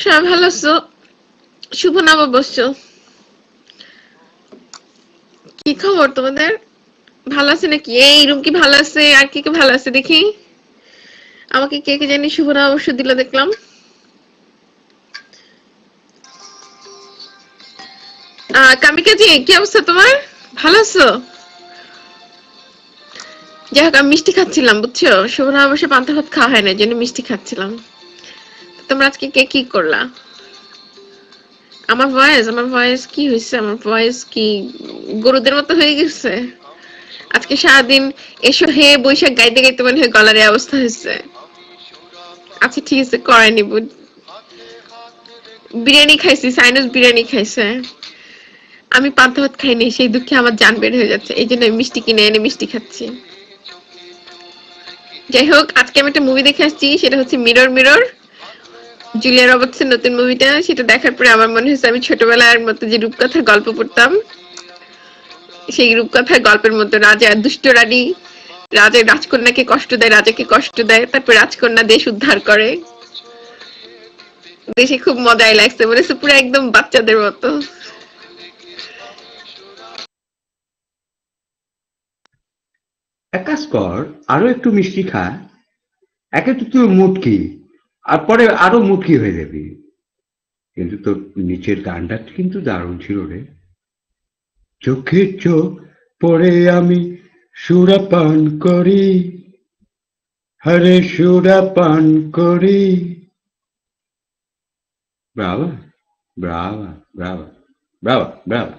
সবাই ভালো আছো? শুভ নববর্ষ। কি খবর তোমাদের? ভালো আছে নাকি? এই রুম কি ভালো আছে? আর কি কি ভালো আছে দেখি। আমাকে কে কে জানি শুভ নববর্ষ দিল দেখলাম। কামিকা জি, কি অবস্থা তোমার? ভালো আছো? যাই হোক, আমি মিষ্টি খাচ্ছিলাম বুঝছো, শুভ নববর্ষে পান্তা ভাত খাওয়া হয় না, এই জন্য মিষ্টি খাচ্ছিলাম। তোমরা আজকে কে কি করলা? আমার ভয়েস কি হয়েছে? আমার ভয়েস কি গরুদের মতো হয়ে গেছে? আজকে সারাদিন এসো হে বৈশাখ গাইতে গাইতে মনে হয় গলার এই অবস্থা হয়েছে। আচ্ছা ঠিক আছে, করাই নিব। বিরিয়ানি খাইছি, সাইনাস বিরিয়ানি খাইছে। আমি পান্তা ভাত খাইনি, সেই দুঃখে আমার জান বের হয়ে যাচ্ছে, এই জন্য আমি মিষ্টি কিনে এনে মিষ্টি খাচ্ছি। যাই হোক, আজকে আমি একটা মুভি দেখে আসছি, সেটা হচ্ছে মিরর মিরর। জুলিয়া রবার্টসের নতুন মুভিটা, সেটা দেখার পরে আমার মনে হয়েছে আমি ছোটবেলার মতো যে রূপকথার গল্প পড়তাম, সেই রূপকথার গল্পের মতো রাজা দুষ্ট রানী, রাজা রাজকন্যাকে কষ্ট দেয়, রাজাকে কষ্ট দেয়, তারপর রাজকন্যা দেশ উদ্ধার করে। দেশে খুব মজাই লাগছে, মনে হচ্ছে পুরো একদম বাচ্চাদের মতো। এক কাজ কর, আরো একটু মিষ্টি খা। একে তো তুই মুটকি, আর পরে আরো মুটকি হয়ে যাবি। কিন্তু তোর নিচের গানটা কিন্তু দারুণ ছিল রে। চোখে চোখ পরে আমি সুরাপান করি, হরে সুরাপান করি। ব্রাভা, ব্রাভা, ব্রাভা, ব্রাভা, ব্রাভা।